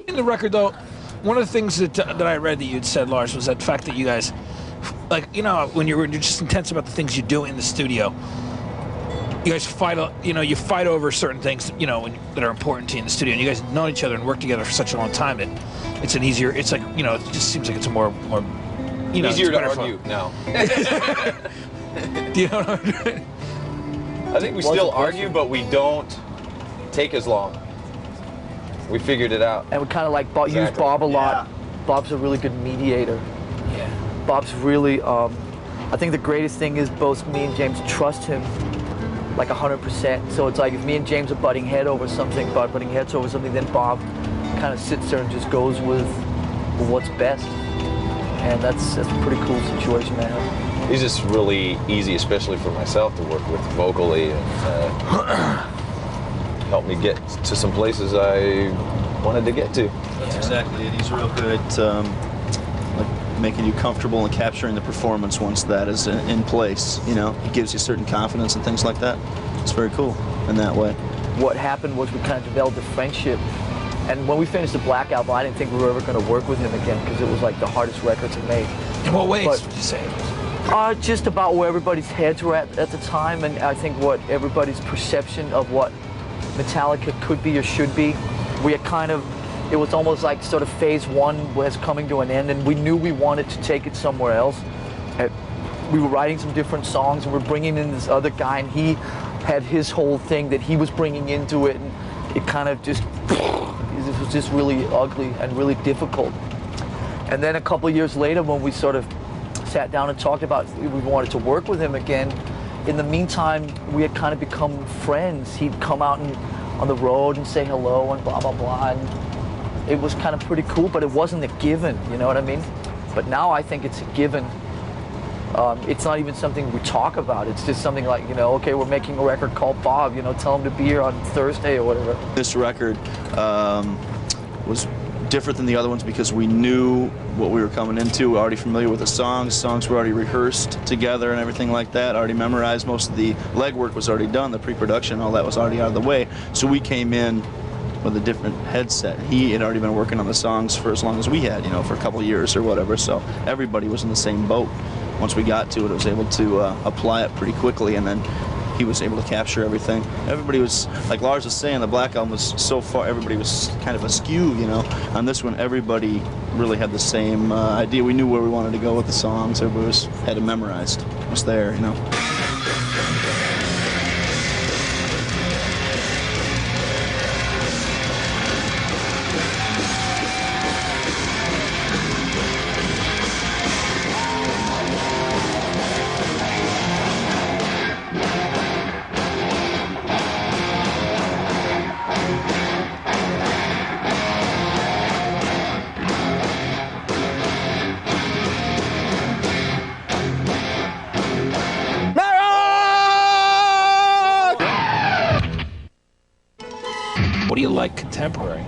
In the record, though, one of the things that I read that you'd said, Lars, was that fact that you guys, like, you know, when you're just intense about the things you do in the studio, you guys fight, you know, you fight over certain things, you know, that are important to you in the studio, and you guys know each other and work together for such a long time that it's an easier, it's like, you know, it just seems like it's a more you know, easier to argue now. Do you know what I'm doing? I think we still argue, but we don't take as long. We figured it out. And we kind of like use Bob a lot. Bob's a really good mediator. Yeah. Bob's really, I think the greatest thing is both me and James trust him like 100%. So it's like if me and James are butting heads over something, then Bob kind of sits there and just goes with what's best. And that's a pretty cool situation to have. He's just really easy, especially for myself, to work with vocally, and help me get to some places I wanted to get to. That's exactly it. He's real good at like making you comfortable and capturing the performance once that is in place. You know, he gives you certain confidence and things like that. It's very cool in that way. What happened was we kind of developed a friendship. And when we finished the Black album, I didn't think we were ever going to work with him again because it was like the hardest record to make. In what ways would you say? Just about where everybody's heads were at the time, and I think what everybody's perception of what Metallica could be or should be. We had kind of, it was almost like sort of phase one was coming to an end, and we knew we wanted to take it somewhere else. We were writing some different songs, and we're bringing in this other guy, and he had his whole thing that he was bringing into it, and it kind of just, it was just really ugly and really difficult. And then a couple of years later, when we sort of sat down and talked about we wanted to work with him again, in the meantime, we had kind of become friends. He'd come out and on the road and say hello and blah, blah, blah. And it was kind of pretty cool, but it wasn't a given, you know what I mean? But now I think it's a given. It's not even something we talk about. It's just something like, you know, okay, we're making a record called Bob, you know, tell him to be here on Thursday or whatever. This record was different than the other ones because we knew what we were coming into. We were already familiar with the songs. Songs were already rehearsed together and everything like that, already memorized. Most of the legwork was already done. The pre-production, all that was already out of the way. So we came in with a different headset. He had already been working on the songs for as long as we had, you know, for a couple of years or whatever. So everybody was in the same boat. Once we got to it, I was able to apply it pretty quickly, and then he was able to capture everything. Everybody was, like Lars was saying, the Black Album was so far, everybody was kind of askew, you know. On this one, everybody really had the same idea. We knew where we wanted to go with the songs. Everybody had it memorized. It was there, you know. What do you like contemporary?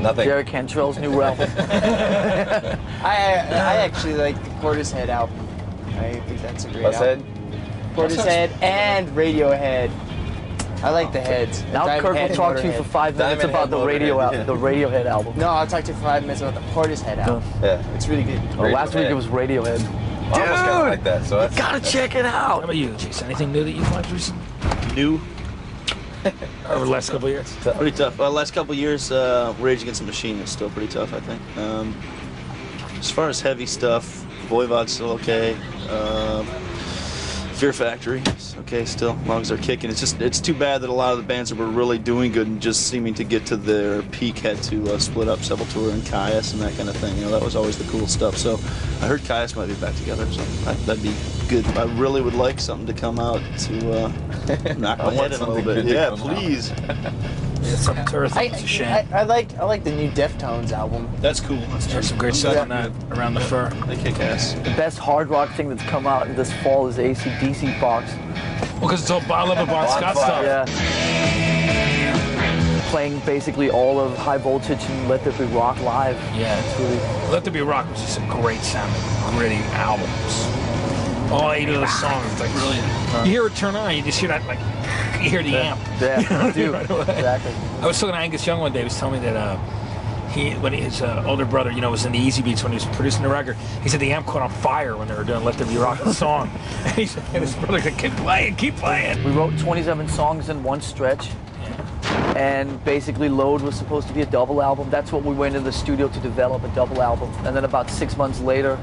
Nothing. Jerry Cantrell's new album. I actually like the Portishead album. I think that's a great album. Portishead and Radiohead. I like the heads. Now Kirk will talk to you for 5 minutes about the Radiohead album. No, I'll talk to you for 5 minutes about the Portishead album. Yeah. It's really good. Oh, last week it was Radiohead. I almost kind of like that, so that's, you gotta check it out. How about you, Jason? Anything new that you've watched recently? New? Over the last couple of years? Pretty tough. Last couple of years, Rage Against the Machine is still pretty tough, I think. As far as heavy stuff, Voivod's still okay. Fear Factory is okay still, as long as they're kicking. It's too bad that a lot of the bands that were really doing good and just seeming to get to their peak had to split up, Sepultura and Caius and that kind of thing. You know, that was always the cool stuff. So I heard Caius might be back together, so that'd be good. I really would like something to come out to knock my head in a little bit. Yeah, please. Yeah, Sepultura, it's a shame. I like the new Deftones album. That's cool. There's some great stuff on that, Around the Fur. They kick ass. The best hard rock thing that's come out this fall is AC/DC Box. Well, because it's all I love about Scott stuff. Yeah. Playing basically all of High Voltage and Let There Be Rock live. Yeah. It's really... Let There Be Rock was just a great sounding, gritty albums. all 8 of those songs. It's like brilliant. You hear it turn on, you just hear that, like, you hear the amp. Yeah, you do. Right away. Exactly. I was talking to Angus Young one day. He was telling me that when his older brother, was in the Easy Beats when he was producing the record, he said the amp caught on fire when they were doing "Let There Be Rock" the song. And he said, his brother said, "Keep playing, keep playing." We wrote 27 songs in one stretch, and basically Load was supposed to be a double album. That's what we went into the studio to develop, a double album. And then about 6 months later,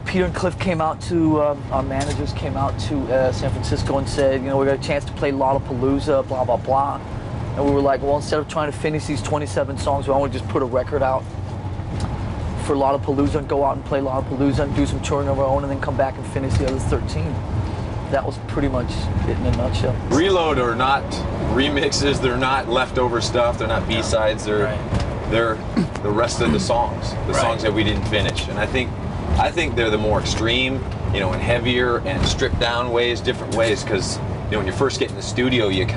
Peter and Cliff came out to, our managers came out to San Francisco and said, we got a chance to play Lollapalooza, blah, blah, blah. And we were like, well, instead of trying to finish these 27 songs, why don't we just put a record out for Lollapalooza and go out and play Lollapalooza and do some touring of our own and then come back and finish the other 13. That was pretty much it in a nutshell. Reload are not remixes, they're not leftover stuff, they're not B-sides, they're the rest of the songs, the songs that we didn't finish. And I think they're the more extreme, and heavier and stripped down ways, different ways, because when you first get in the studio, you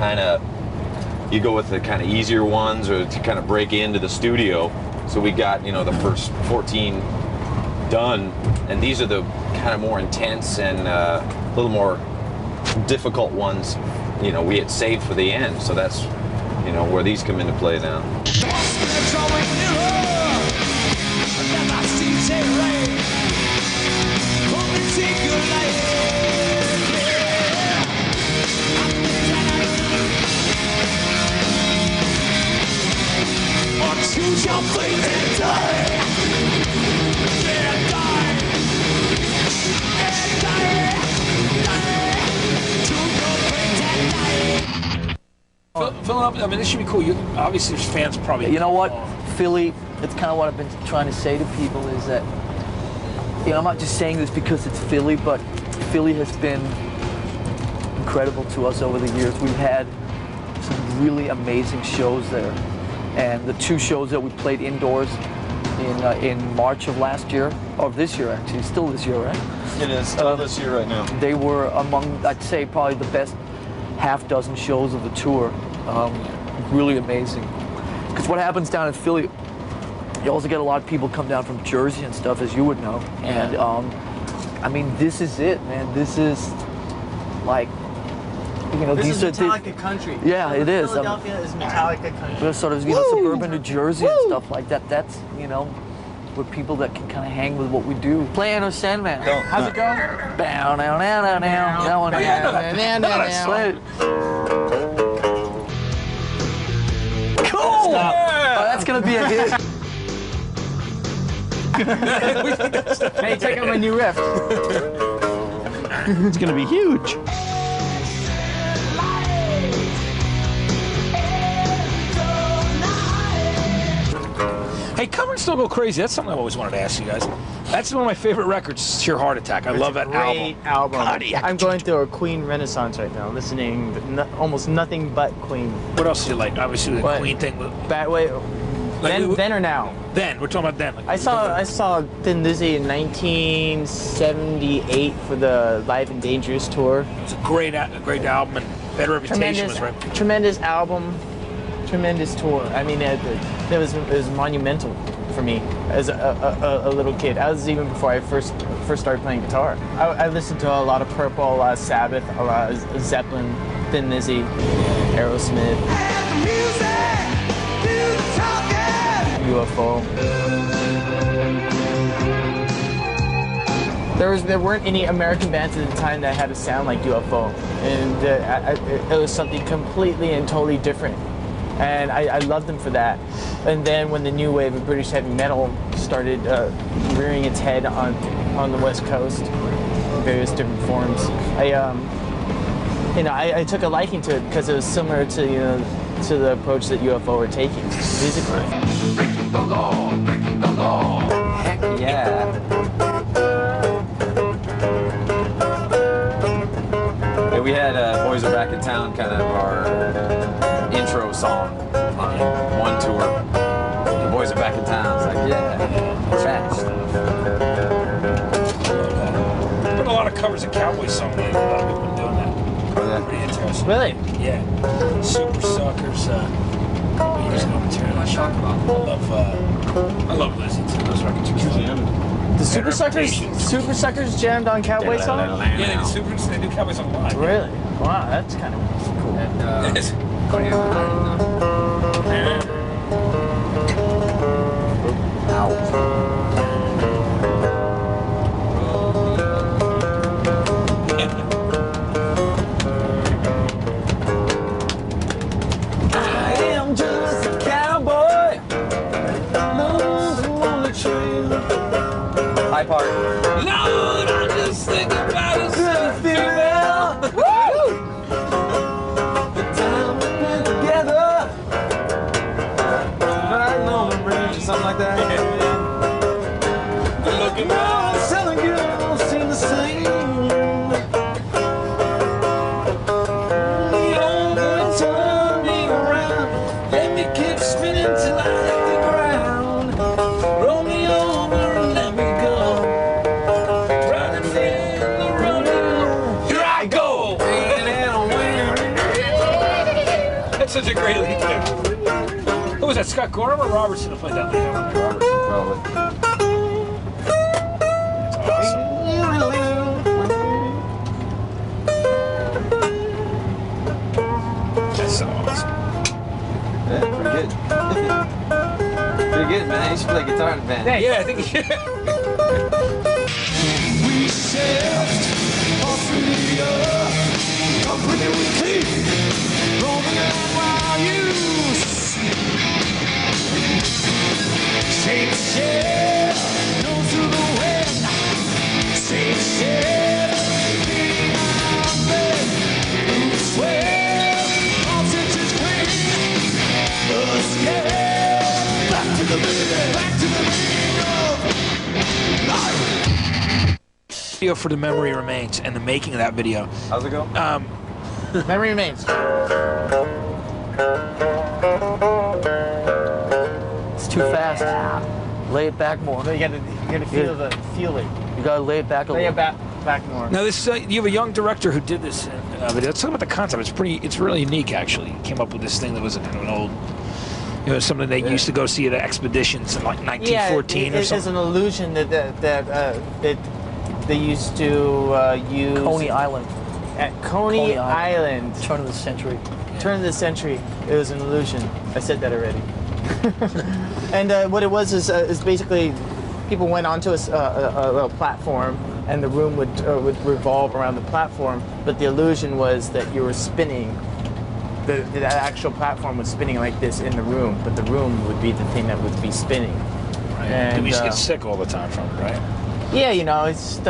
go with the kind of easier ones or to kind of break into the studio. So we got, the first 14 done, and these are the kind of more intense and a little more difficult ones, we had saved for the end. So that's, where these come into play now. Choose your fate and die. Yeah, die. And die. Choose your fate and die. Fill up. I mean, this should be cool. Obviously, there's fans probably. You know what, Philly? It's kind of what I've been trying to say to people is that, I'm not just saying this because it's Philly, but Philly has been incredible to us over the years. We've had some really amazing shows there. And the 2 shows that we played indoors in March of last year, or this year actually, still this year, right? It is still this year right now. They were among, I'd say, probably the best half dozen shows of the tour. Really amazing. Because what happens down in Philly, you also get a lot of people come down from Jersey and stuff, as you would know. And I mean, this is it, man. This is like, this is Metallica country. Yeah, it is. Philadelphia is Metallica country. There's sort of, suburban New Jersey and stuff like that. That's, we're people that can kind of hang with what we do. Play Enter Sandman. How's it going? Down, down, down, down, down. That one. Cool! Oh, that's gonna be a hit. Hey, check out my new riff. It's gonna be huge. Hey, covers still go crazy. That's something I always wanted to ask you guys. That's one of my favorite records, Sheer Heart Attack. I love that Great album. Cardiac. I'm going through a Queen renaissance right now, listening to almost nothing but Queen. What else do you like? Obviously, the Queen thing. Then or now? Then. We're talking about then. I saw Thin Lizzy in 1978 for the Live and Dangerous tour. It's a great album, and Better Reputation was right. Tremendous album, tremendous tour. I mean, it was monumental for me as a little kid. I was even before I first started playing guitar. I listened to a lot of Purple, a lot of Sabbath, a lot of Zeppelin, Thin Lizzy, Aerosmith, UFO. There weren't any American bands at the time that had a sound like UFO, and it was something completely and totally different. And I loved them for that. And then when the new wave of British heavy metal started rearing its head on the West Coast in various different forms, I took a liking to it because it was similar to the approach that UFO were taking musically. Breaking the law, breaking the law. Heck yeah. We had Boys Are Back in Town, kind of our intro song on one tour. The Boys Are Back in Town. It's like, yeah, fast. Put a lot of covers of cowboy songs. A lot of people been doing that. Pretty interesting. Really? Yeah. Super Suckers. Years ago material. I love Lizzie too. Those records are killing. The Super Suckers jammed on Cowboy song? Yeah, the Supers, they do Cowboy song live. Really? Wow, that's kind of cool. It is. I am just a cowboy. On the trail. High part. Lord, I just think about it. Good female. Woo! The time we spent together. Riding on the bridge or something like that. Looking All the southern girls seem the same. You don't turn me around. Let me keep spinning till I hit the ground. Roll me over and let me go. Running in the rodeo. Here I go. That's such a great lead there. Who was that, Scott Gorham or Robertson who played that lead? Robertson, probably. That's so awesome. Yeah, pretty good. Pretty good, man. You should play guitar in the band. Yeah, I think We shift Australia, company we keep, roaming around while you sleep. Shape share, no through the wind. Shape share, beating our bed. Roots swear, oxygen's clean. Scared, back to the beginning of life. video for The Memory Remains and the making of that video. How's it go? Memory remains. It's too fast. Lay it back more. So you gotta feel it. You gotta lay it back a Lay little. it back more. Now this you have a young director who did this video. Let's talk about the concept. It's really unique actually. He came up with this thing that was a kind of an old, something they used to go see at expeditions in like 1914 or it's something. an illusion that they used to use Coney Island. at Coney Island. Turn of the century. Turn of the century. It was an illusion. I said that already. And what it was is basically people went onto a little platform, and the room would revolve around the platform. But the illusion was that you were spinning. The actual platform was spinning like this in the room, but the room would be the thing that would be spinning. Right. And we used to get sick all the time from it, right? yeah, it's just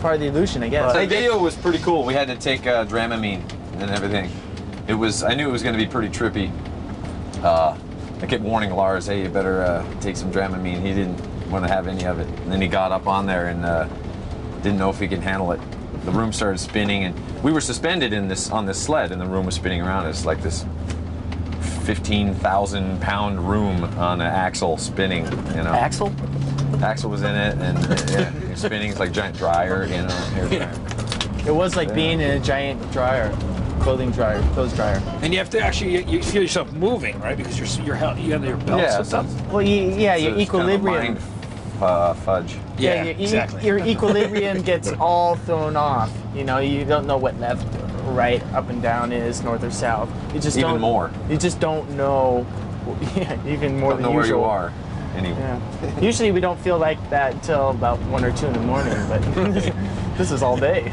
part of the illusion, I guess. The video was pretty cool. We had to take Dramamine and everything. I knew it was going to be pretty trippy. I kept warning Lars, hey, you better take some Dramamine. He didn't want to have any of it. And then he got up on there and didn't know if he could handle it. The room started spinning, and we were suspended on this sled, and the room was spinning around us like this 15,000-pound room on an axle spinning. Axel? Axle was in it, and it was spinning. It's like a giant dryer, hair dryer. It was like being in a giant dryer, clothes dryer. And you have to actually you feel yourself moving, right? Because you have your belts and stuff. Well, your equilibrium. Kind of fudge. Yeah, exactly. Your equilibrium gets all thrown off. You don't know what left, right, up and down is, north or south. You just Even don't, more. You just don't know. Yeah, even more Don't than know where usual. you are. Anyway. Yeah. Usually we don't feel like that until about 1 or 2 in the morning, but this is all day.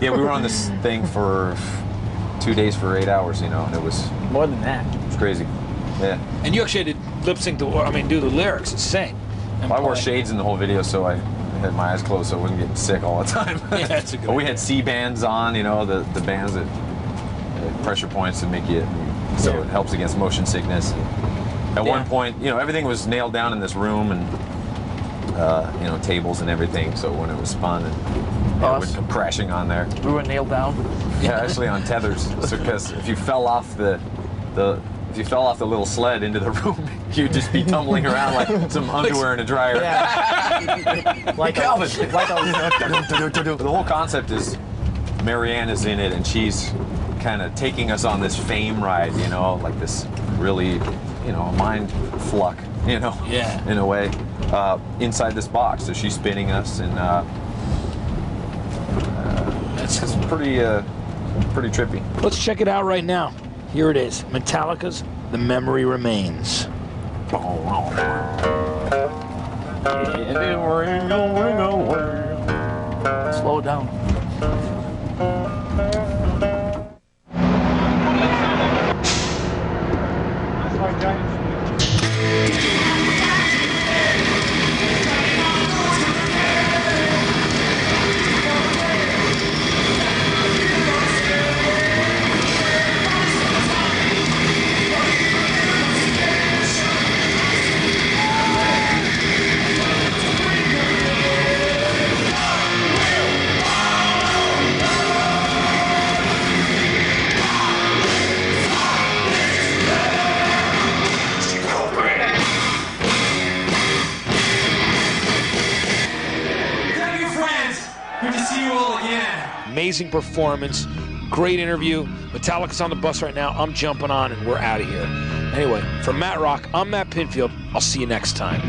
Yeah, we were on this thing for 2 days for 8 hours, and it was More than that. crazy. Yeah. And you actually had to lip sync do the lyrics and sing. And I wore play. shades in the whole video, so I had my eyes closed so I wasn't getting sick all the time. Yeah, that's a good But we idea. had C bands on, the bands that pressure points to make you, so it helps against motion sickness. At one point, everything was nailed down in this room, and tables and everything. So when it was spun, and it would come crashing on there. We were nailed down. Yeah, actually on tethers. Because if you fell off the little sled into the room, you'd just be tumbling around like some underwear in a dryer. Yeah. like Calvin. The whole concept is Marianne is in it, and she's kind of taking us on this fame ride, you know, like this really, you know, mind fuck, you know, in a way, inside this box. So she's spinning us, and it's pretty trippy. Let's check it out right now. Here it is, Metallica's "The Memory Remains." Slow down. Good to see you all again. Amazing performance, great interview. Metallica's on the bus right now. I'm jumping on, and we're out of here. Anyway, from Matt Rock, I'm Matt Pinfield. I'll see you next time.